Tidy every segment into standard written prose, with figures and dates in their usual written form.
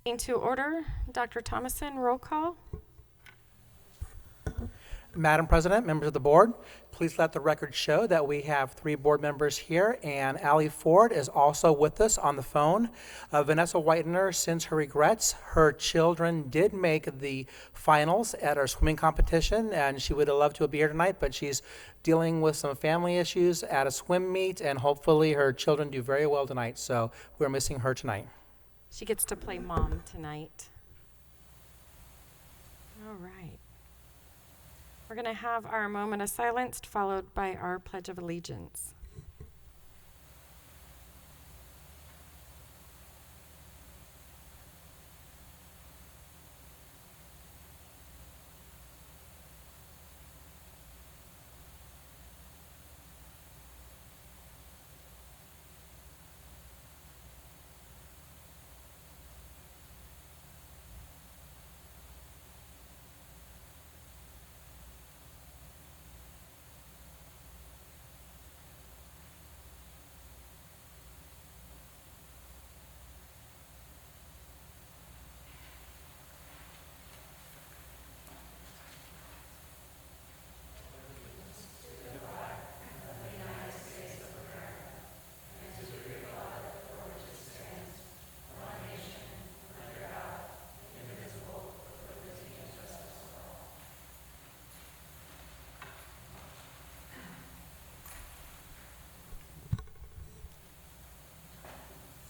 To order, Dr. Thomason, roll call. Madam President, members of the board, please let the record show that we have 3 board members here, and Allie Ford is also with us on the phone. Vanessa Whitener sends her regrets. Her children did make the finals at our swimming competition, and she would have loved to be here tonight, but she's dealing with some family issues at a swim meet, and hopefully her children do very well tonight, so we're missing her tonight. She gets to play mom tonight. All right. We're going to have our moment of silence followed by our Pledge of Allegiance.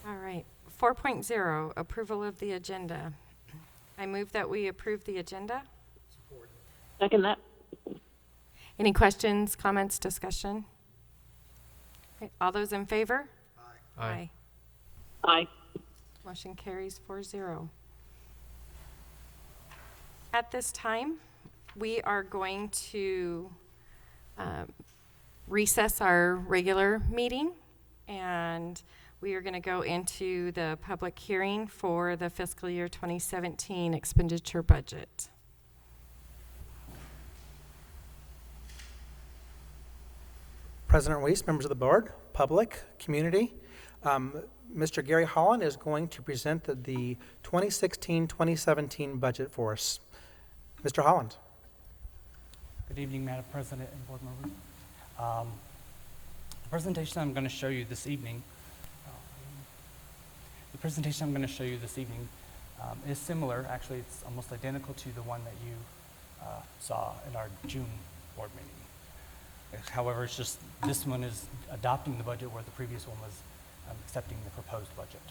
All right. 4.0, approval of the agenda. I move that we approve the agenda. Second that. Any questions, comments, discussion? Okay, all those in favor? Aye. Aye. Motion carries 4-0. At this time, we are going to recess our regular meeting, and we are going to go into the public hearing for the fiscal year 2017 expenditure budget. President Weiss, members of the board, public, community, Mr. Gary Holland is going to present the 2016-2017 budget for us. Mr. Holland. Good evening, Madam President and board members. The presentation I'm going to show you this evening is similar. Actually, it's almost identical to the one that you saw in our June board meeting. However, it's just this one is adopting the budget where the previous one was accepting the proposed budget.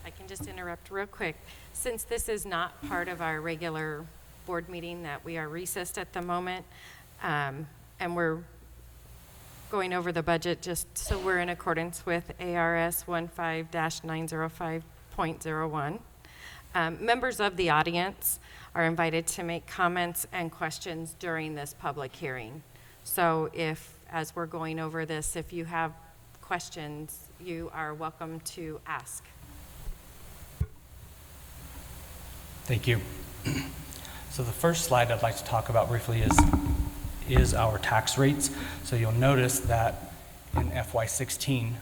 I can just interrupt real quick. Since this is not part of our regular board meeting, that we are recessed at the moment, and we're going over the budget just so we're in accordance with ARS 15-905.01. Members of the audience are invited to make comments and questions during this public hearing. So if, as we're going over this, if you have questions, you are welcome to ask. Thank you. So the first slide I'd like to talk about briefly is our tax rates. So you'll notice that in FY16,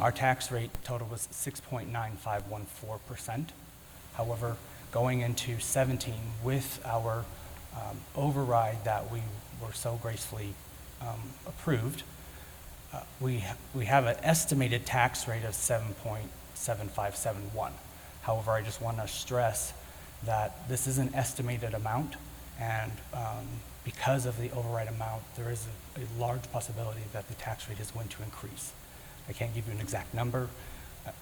our tax rate total was 6.9514%. However, going into 17 with our override that we were so gracefully approved, we have an estimated tax rate of 7.7571. However, I just want to stress that this is an estimated amount, and because of the override amount, there is a large possibility that the tax rate is going to increase. I can't give you an exact number.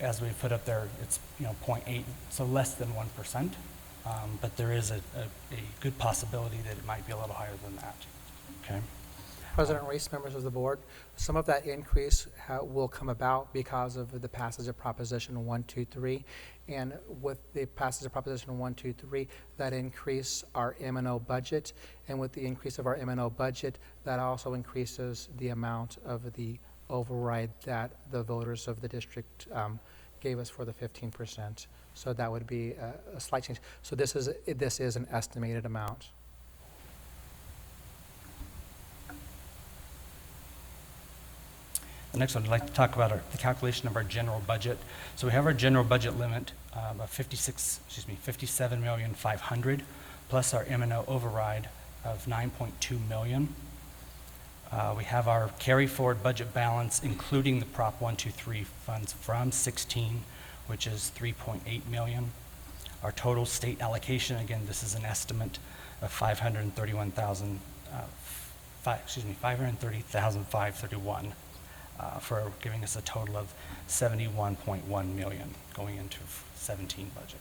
As we put up there, it's 0.8, so less than 1%. But there is a good possibility that it might be a little higher than that. Okay. President Reese, members of the board, some of that increase will come about because of the passage of Proposition 123. And with the passage of Proposition 123, that increase our M&O budget. And with the increase of our M&O budget, that also increases the amount of the override that the voters of the district gave us for the 15%. So that would be a slight change. So this is an estimated amount. The next one, I'd like to talk about the calculation of our general budget. So we have our general budget limit of 57,500,000 plus our M&O override of 9.2 million. We have our carry forward budget balance, including the Prop 123 funds from 16, which is 3.8 million. Our total state allocation, again, this is an estimate of 530,531, for giving us a total of 71.1 million going into 17 budget.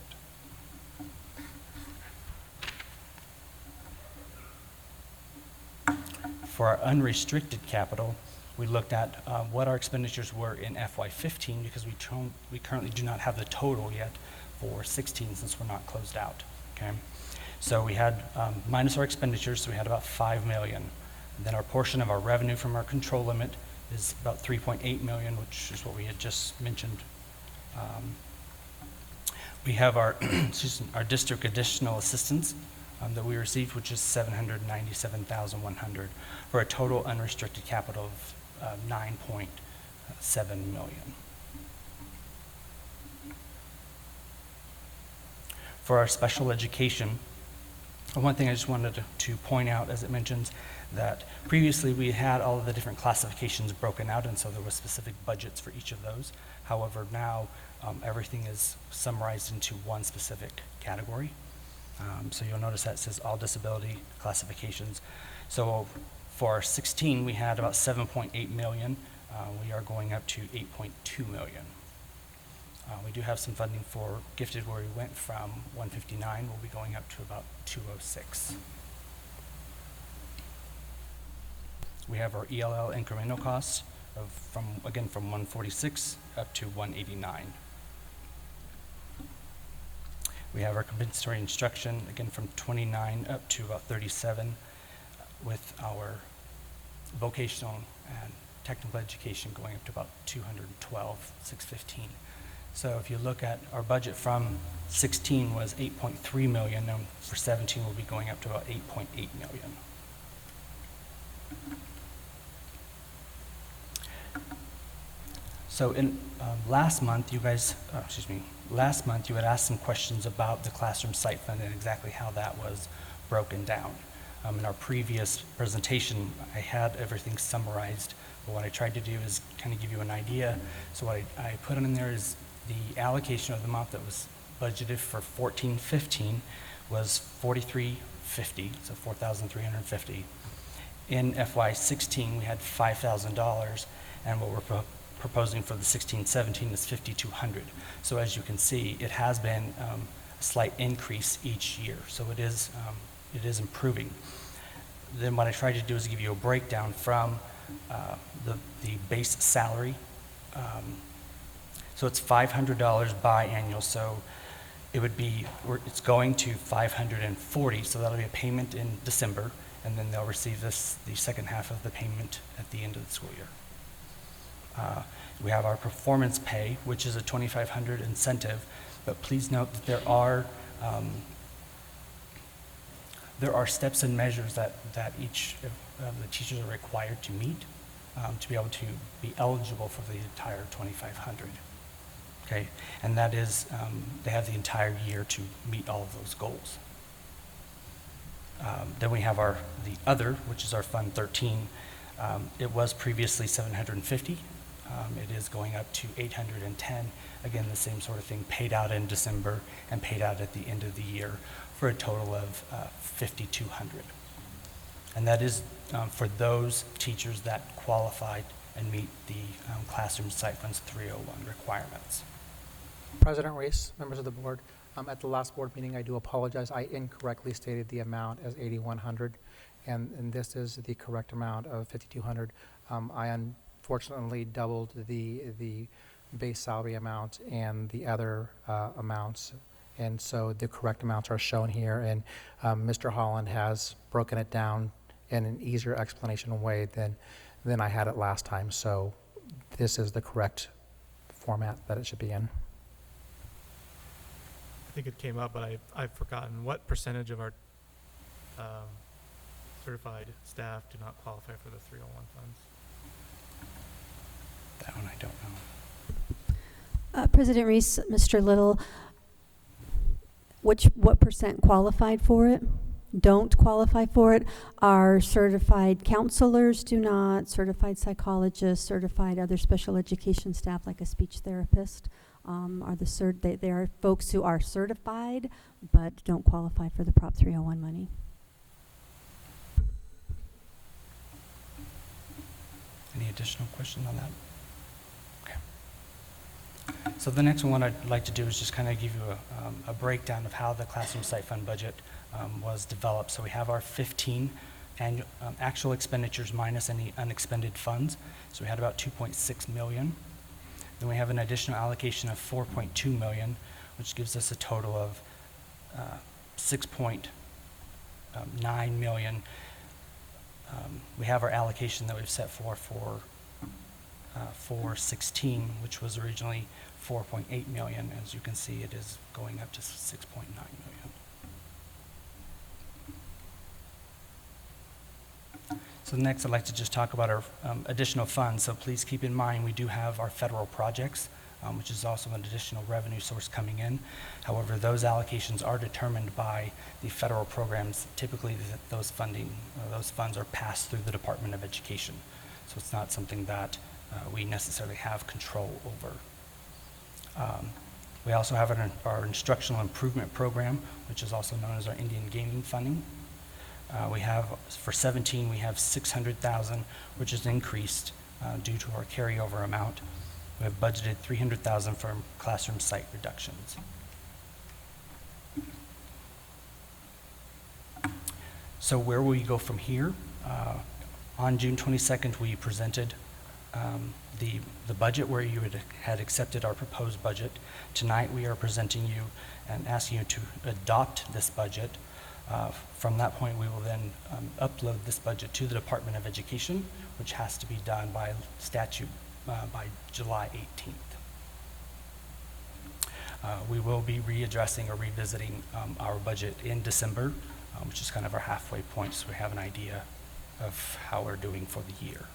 For our unrestricted capital, we looked at what our expenditures were in FY15 because we currently do not have the total yet for 16 since we're not closed out. Okay, so we had minus our expenditures, so we had about 5 million. And then our portion of our revenue from our control limit is about 3.8 million, which is what we had just mentioned. We have our our district additional assistance that we received, which is 797,100, for a total unrestricted capital of 9.7 million. For our special education, one thing I just wanted to point out, as it mentions, that previously we had all of the different classifications broken out, and so there was specific budgets for each of those. However, now everything is summarized into one specific category. So you'll notice that it says all disability classifications. So for 16, we had about 7.8 million. We are going up to 8.2 million. We do have some funding for gifted, where we went from 159, we'll be going up to about 206. We have our ELL incremental costs from 146 up to 189. We have our compensatory instruction, again, from 29 up to about 37, with our vocational and technical education going up to about 212, 615. So if you look at our budget from 16 was 8.3 million, and for 17 we'll be going up to about 8.8 million. So in last month you had asked some questions about the classroom site fund and exactly how that was broken down. In our previous presentation, I had everything summarized, but what I tried to do is kind of give you an idea. So what I put in there is the allocation of the amount that was budgeted for 14-15 was $4,350, so $4,350. In FY16, we had $5,000, and what we're proposing for the 16-17 is $5,200. So as you can see, it has been a slight increase each year. So it is improving. Then what I tried to do is give you a breakdown from the base salary. So it's $500 biannual. So it would be, it's going to $540. So that'll be a payment in December, and then they'll receive the second half of the payment at the end of the school year. We have our performance pay, which is a $2,500 incentive, but please note that there are steps and measures that each of the teachers are required to meet to be able to be eligible for the entire $2,500. Okay, and that is they have the entire year to meet all of those goals. Then we have the other, which is our Fund 13. It was previously $750. It is going up to $810. Again, the same sort of thing, paid out in December and paid out at the end of the year, for a total of $5,200. And that is for those teachers that qualified and meet the Classroom Site Funds 301 requirements. President Reese, members of the board, at the last board meeting, I do apologize. I incorrectly stated the amount as 8,100, and this is the correct amount of 5,200. I unfortunately doubled the base salary amount and the other amounts, and so the correct amounts are shown here, and Mr. Holland has broken it down in an easier explanation way than I had it last time, so this is the correct format that it should be in. I think it came up, but I've forgotten. What percentage of our certified staff do not qualify for the 301 funds? President Reese, Mr. Little, what percent qualified for it? Don't qualify for it? Are certified counselors do not, certified psychologists, certified other special education staff like a speech therapist. Are they are folks who are certified but don't qualify for the Prop 301 money. Any additional questions on that? Okay. So the next one I'd like to do is just kind of give you a breakdown of how the Classroom Site Fund budget was developed. So we have our 15 annual, actual expenditures minus any unexpended funds. So we had about 2.6 million. Then we have an additional allocation of 4.2 million, which gives us a total of 6.9 million. We have our allocation that we've set for 416, which was originally 4.8 million. As you can see, it is going up to 6.9 million. So next, I'd like to just talk about our additional funds. So please keep in mind, we do have our federal projects, which is also an additional revenue source coming in. However, those allocations are determined by the federal programs. Typically, those funds are passed through the Department of Education. So it's not something that we necessarily have control over. We also have our instructional improvement program, which is also known as our Indian gaming funding. We have, for 17, we have 600,000, which is increased due to our carryover amount. We have budgeted 300,000 for classroom site reductions. So where will we go from here? On June 22nd, we presented the budget where you had accepted our proposed budget. Tonight, we are presenting you and asking you to adopt this budget. From that point, we will then upload this budget to the Department of Education, which has to be done by statute by July 18th. We will be readdressing or revisiting our budget in December, which is kind of our halfway point, so we have an idea of how we're doing for the year.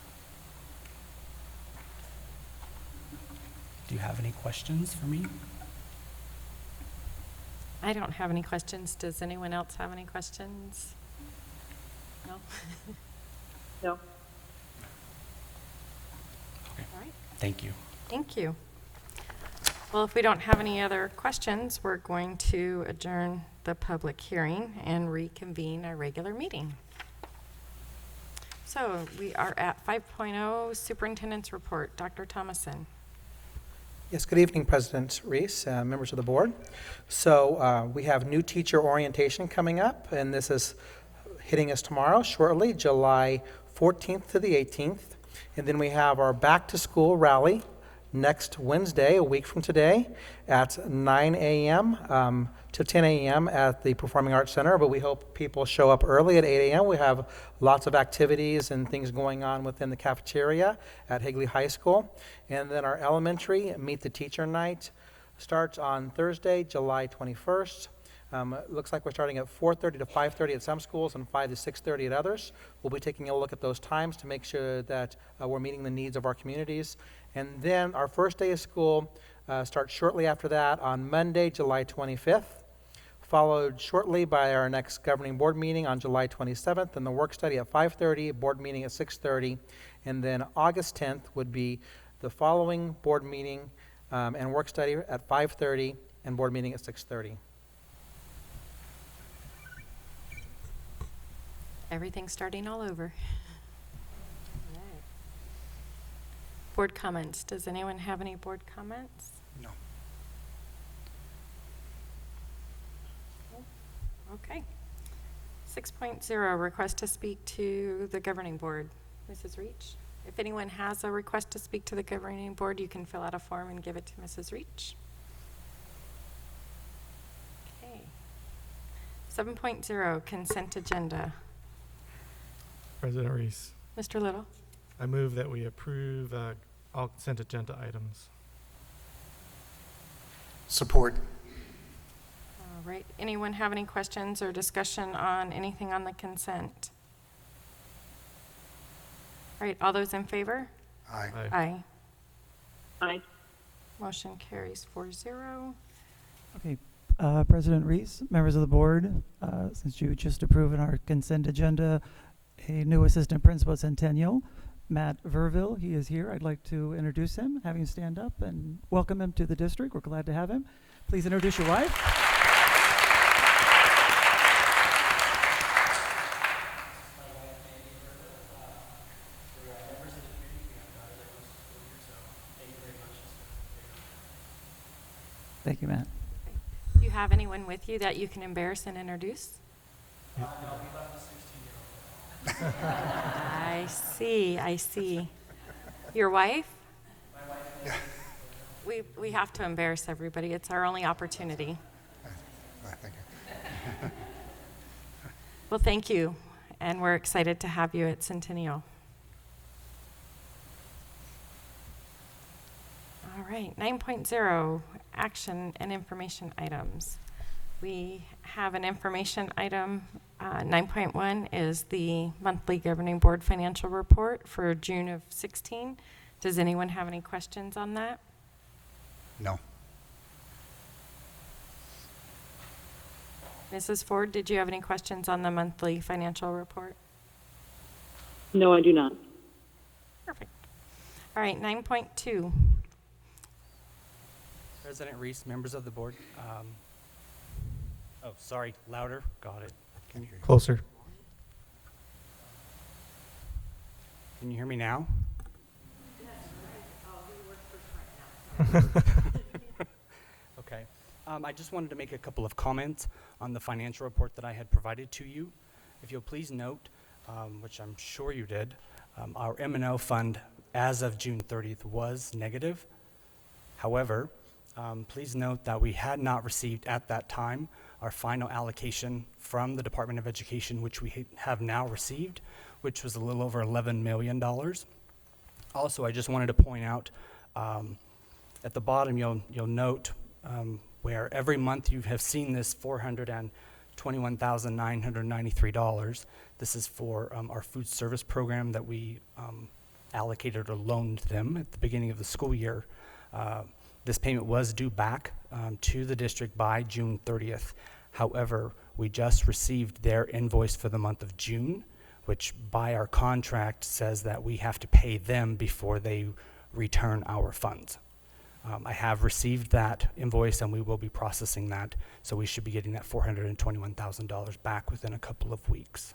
Do you have any questions for me? I don't have any questions. Does anyone else have any questions? No? No. Okay. All right. Thank you. Thank you. Well, if we don't have any other questions, we're going to adjourn the public hearing and reconvene our regular meeting. So we are at 5.0 Superintendent's Report. Dr. Thomason. Yes, good evening, President Reese, members of the board. So we have new teacher orientation coming up, and this is hitting us tomorrow, shortly, July 14th to the 18th. And then we have our back-to-school rally next Wednesday, a week from today, at 9 a.m. To 10 a.m. at the Performing Arts Center, but we hope people show up early at 8 a.m. We have lots of activities and things going on within the cafeteria at Higley High School. And then our elementary Meet the Teacher Night starts on Thursday, July 21st. It looks like we're starting at 4:30 to 5:30 at some schools and 5 to 6:30 at others. We'll be taking a look at those times to make sure that we're meeting the needs of our communities. And then our first day of school starts shortly after that on Monday, July 25th, followed shortly by our next governing board meeting on July 27th, and the work study at 5:30, board meeting at 6:30, and then August 10th would be the following board meeting and work study at 5:30 and board meeting at 6:30. Everything's starting all over. All right. Board comments. Does anyone have any board comments? No. Okay. 6.0, request to speak to the governing board. Mrs. Reach? If anyone has a request to speak to the governing board, you can fill out a form and give it to Mrs. Reach. Okay. 7.0, consent agenda. President Reese, Mr. Little? I move that we approve all consent agenda items. Support. All right. Anyone have any questions or discussion on anything on the consent? All right. All those in favor? Aye. Aye. Aye. Aye. Motion carries 4-0. Okay, President Reese, members of the board, since you just approved in our consent agenda a new assistant principal at Centennial, Matt Verville, he is here. I'd like to introduce him, have him stand up and welcome him to the district. We're glad to have him. Please introduce your wife. Thank you, Matt. Do you have anyone with you that you can embarrass and introduce? I see, I see. Your wife? We have to embarrass everybody. It's our only opportunity. Thank you. Well, thank you, and we're excited to have you at Centennial. All right, 9.0, action and information items. We have an information item. 9.1 is the monthly governing board financial report for June of 16. Does anyone have any questions on that? No. Mrs. Ford, did you have any questions on the monthly financial report? No, I do not. Perfect. All right, 9.2. President Reese, members of the board. Oh, sorry, louder. Got it. Can you hear? Closer. Can you hear me now? Okay. I just wanted to make a couple of comments on the financial report that I had provided to you. If you'll please note, which I'm sure you did, our M&O fund as of June 30th was negative. However, please note that we had not received at that time our final allocation from the Department of Education, which we have now received, which was a little over $11 million. Also, I just wanted to point out at the bottom, you'll note where every month you have seen this $421,993. This is for our food service program that we allocated or loaned them at the beginning of the school year. This payment was due back to the district by June 30th. However, we just received their invoice for the month of June, which by our contract says that we have to pay them before they return our funds. I have received that invoice and we will be processing that, so we should be getting that $421,000 back within a couple of weeks.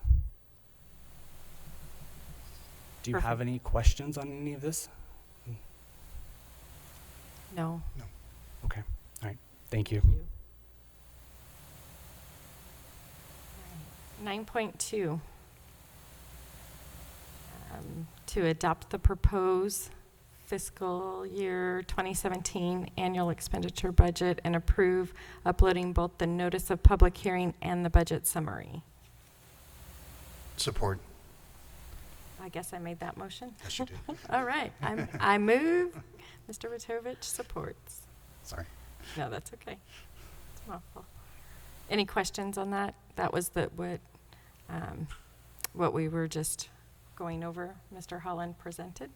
Do you have any questions on any of this? No. Okay, all right, thank you. 9.2. To adopt the proposed fiscal year 2017 annual expenditure budget and approve uploading both the notice of public hearing and the budget summary. Support. I guess I made that motion. Yes, you did. All right, I move. Mr. Witovich supports. Sorry. No, that's okay. It's my fault. Any questions on that? That was what we were just going over, Mr. Holland presented.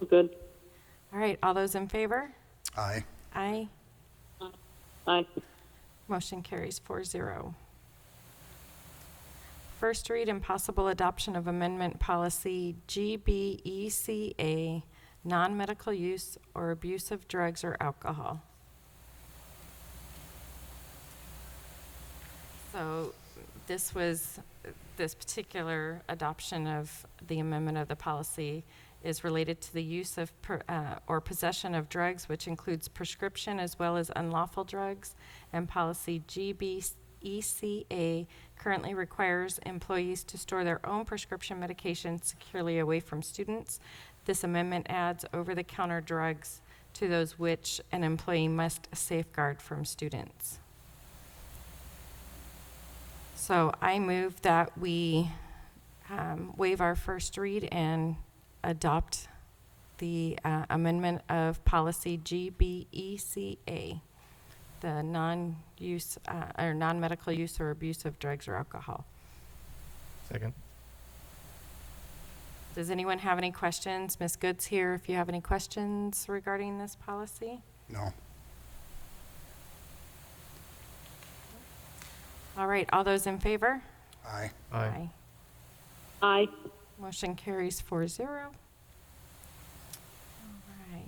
Good. All right, all those in favor? Aye. Aye. Aye. Motion carries 4-0. First read and possible adoption of amendment policy GBECA, non-medical use or abuse of drugs or alcohol. So this particular adoption of the amendment of the policy is related to the use of or possession of drugs, which includes prescription as well as unlawful drugs. And policy GBECA currently requires employees to store their own prescription medication securely away from students. This amendment adds over-the-counter drugs to those which an employee must safeguard from students. So I move that we waive our first read and adopt the amendment of policy GBECA, the non-use or non-medical use or abuse of drugs or alcohol. Second. Does anyone have any questions? Ms. Good's here if you have any questions regarding this policy. No. All right, all those in favor? Aye. Aye. Aye. Motion carries 4-0. All right.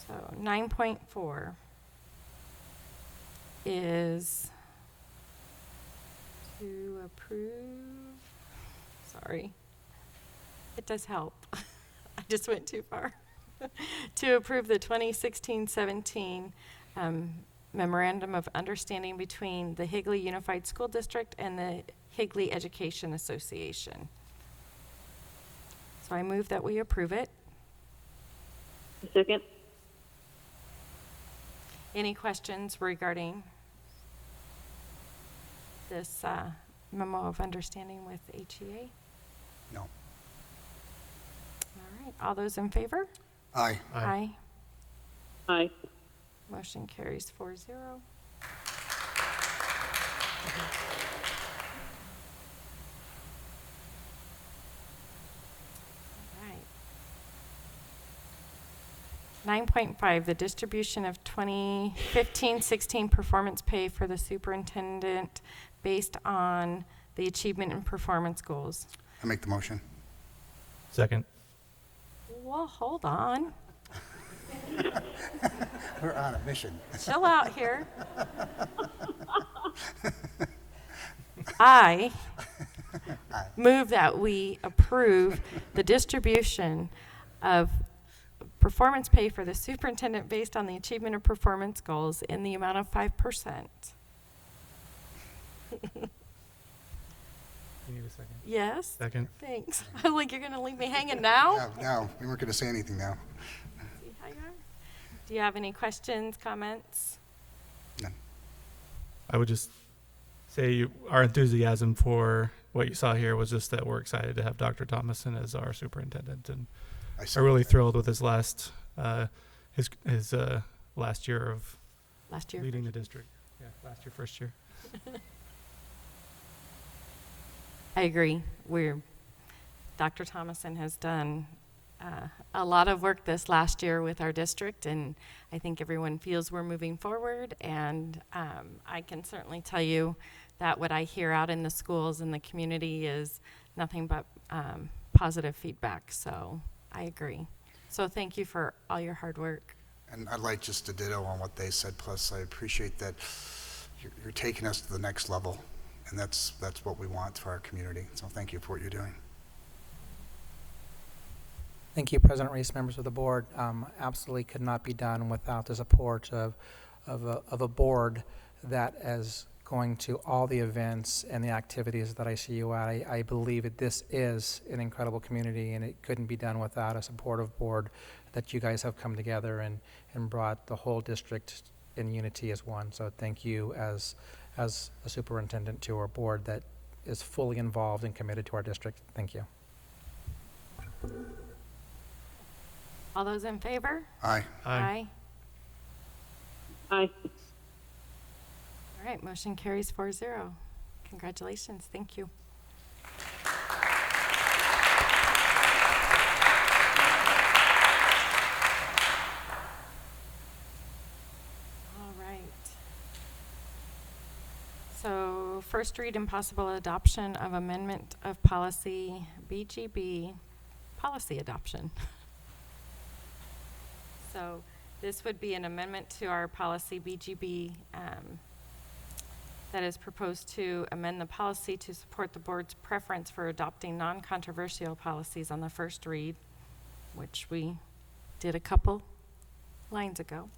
So 9.4 is to approve, sorry, it does help. I just went too far. To approve the 2016-17 Memorandum of Understanding between the Higley Unified School District and the Higley Education Association. So I move that we approve it. Second. Any questions regarding this memo of understanding with HEA? No. All right, all those in favor? Aye. Aye. Aye. Motion carries 4-0. All right. 9.5, the distribution of 2015-16 performance pay for the superintendent based on the achievement and performance goals. I make the motion. Second. Well, hold on. We're on a mission. Chill out here. I move that we approve the distribution of performance pay for the superintendent based on the achievement of performance goals in the amount of 5%. You need a second. Yes? Second. Thanks. I was like, you're going to leave me hanging now? No, we weren't going to say anything now. See how you are? Do you have any questions, comments? None. I would just say our enthusiasm for what you saw here was just that we're excited to have Dr. Thomason as our superintendent, and I are really thrilled with his last last year of Last year? leading the district. Yeah, last year, first year. I agree. Dr. Thomason has done a lot of work this last year with our district, and I think everyone feels we're moving forward. And I can certainly tell you that what I hear out in the schools and the community is nothing but positive feedback. So I agree. So thank you for all your hard work. And I'd like just to ditto on what they said, plus I appreciate that you're taking us to the next level, and that's what we want for our community. So thank you for what you're doing. Thank you, President Reese, members of the board. Absolutely could not be done without the support of a board that is going to all the events and the activities that I see you at. I believe that this is an incredible community, and it couldn't be done without a supportive board that you guys have come together and brought the whole district in unity as one. So thank you as a superintendent to our board that is fully involved and committed to our district. Thank you. All those in favor? Aye. Aye. Aye. All right, motion carries 4-0. Congratulations. Thank you. All right. So first read and possible adoption of amendment of policy BGB, policy adoption. So this would be an amendment to our policy BGB that is proposed to amend the policy to support the board's preference for adopting non-controversial policies on the first read, which we did a couple lines ago.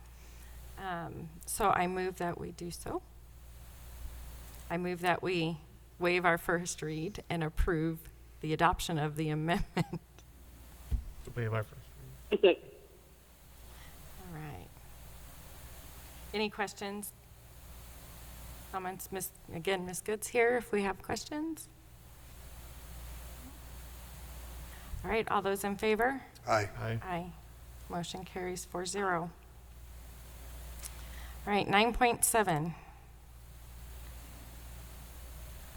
So I move that we do so. I move that we waive our first read and approve the adoption of the amendment. To waive our first read. I second. All right. Any questions? Comments? Ms. Good's here if we have questions. All right, all those in favor? Aye. Aye. Aye. Motion carries 4-0. All right, 9.7.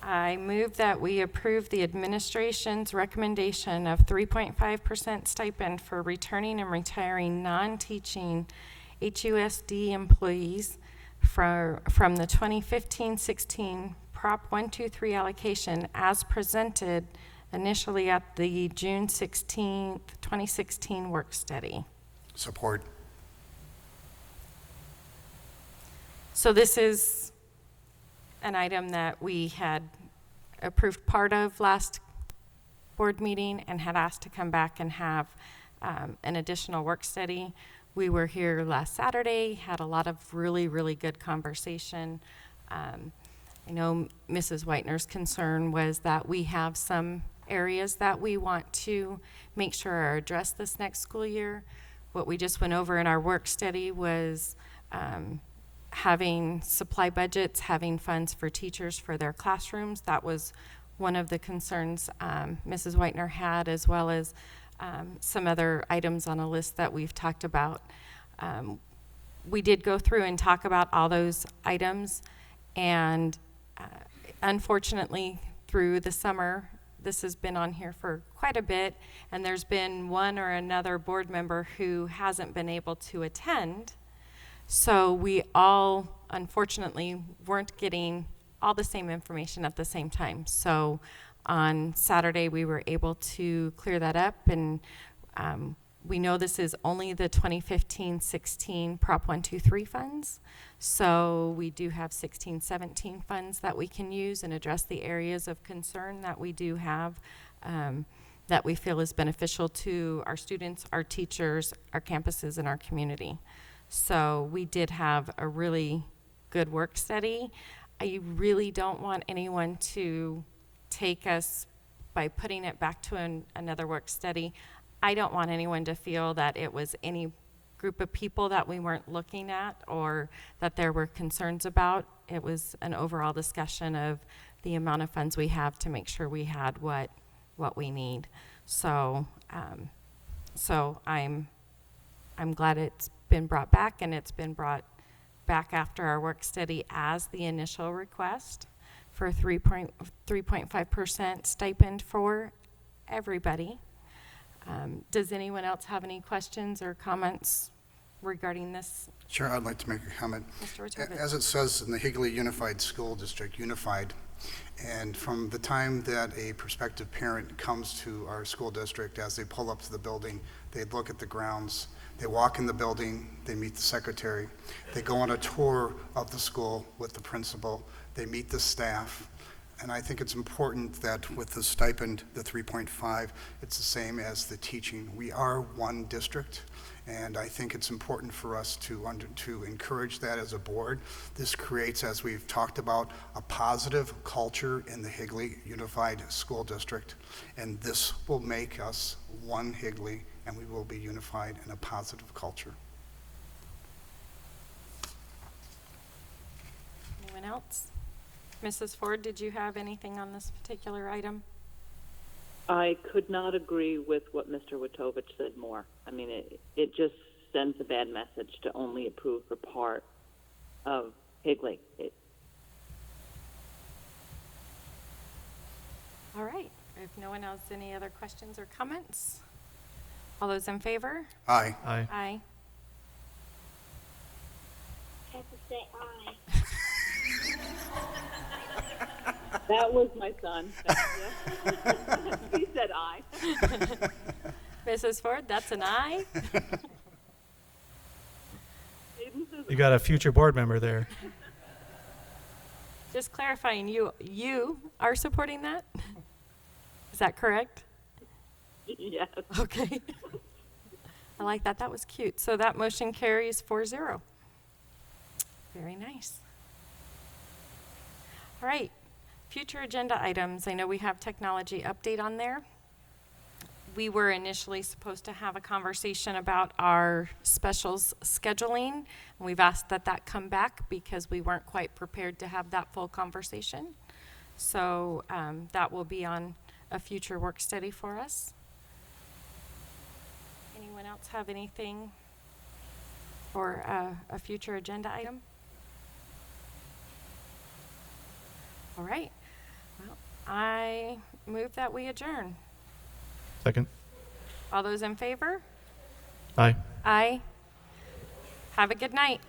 I move that we approve the administration's recommendation of 3.5% stipend for returning and retiring non-teaching HUSD employees from the 2015-16 Prop 123 allocation as presented initially at the June 16th, 2016 work study. Support. So this is an item that we had approved part of last board meeting and had asked to come back and have an additional work study. We were here last Saturday, had a lot of really, really good conversation. I know Mrs. Whitener's concern was that we have some areas that we want to make sure are addressed this next school year. What we just went over in our work study was having supply budgets, having funds for teachers for their classrooms. That was one of the concerns Mrs. Whitener had, as well as some other items on a list that we've talked about. We did go through and talk about all those items, and unfortunately, through the summer, this has been on here for quite a bit, and there's been one or another board member who hasn't been able to attend. So we all, unfortunately, weren't getting all the same information at the same time. So on Saturday, we were able to clear that up, and we know this is only the 2015-16 Prop 123 funds. So we do have 16-17 funds that we can use and address the areas of concern that we do have that we feel is beneficial to our students, our teachers, our campuses, and our community. So we did have a really good work study. I really don't want anyone to take us by putting it back to another work study. I don't want anyone to feel that it was any group of people that we weren't looking at or that there were concerns about. It was an overall discussion of the amount of funds we have to make sure we had what we need. So I'm glad it's been brought back, and it's been brought back after our work study as the initial request for 3.5% stipend for everybody. Does anyone else have any questions or comments regarding this? Sure, I'd like to make a comment. Mr. Ratovich. As it says in the Higley Unified School District, unified, and from the time that a prospective parent comes to our school district, as they pull up to the building, they look at the grounds, they walk in the building, they meet the secretary, they go on a tour of the school with the principal, they meet the staff, and I think it's important that with the stipend, the 3.5, it's the same as the teaching. We are one district, and I think it's important for us to encourage that as a board. This creates, as we've talked about, a positive culture in the Higley Unified School District, and this will make us one Higley, and we will be unified in a positive culture. Anyone else? Mrs. Ford, did you have anything on this particular item? I could not agree with what Mr. Witovich said more. I mean, it just sends a bad message to only approve for part of Higley. All right. If no one else, any other questions or comments? All those in favor? Aye. Aye. Aye. I have to say aye. That was my son. He said aye. Mrs. Ford, that's an aye. Hayden says You got a future board member there. Just clarifying, you are supporting that? Is that correct? yes. Okay. I like that. That was cute. So that motion carries 4-0. Very nice. All right. Future agenda items. I know we have technology update on there. We were initially supposed to have a conversation about our specials scheduling, and we've asked that come back because we weren't quite prepared to have that full conversation. So that will be on a future work study for us. Anyone else have anything for a future agenda item? All right. I move that we adjourn. Second. All those in favor? Aye. Aye. Have a good night.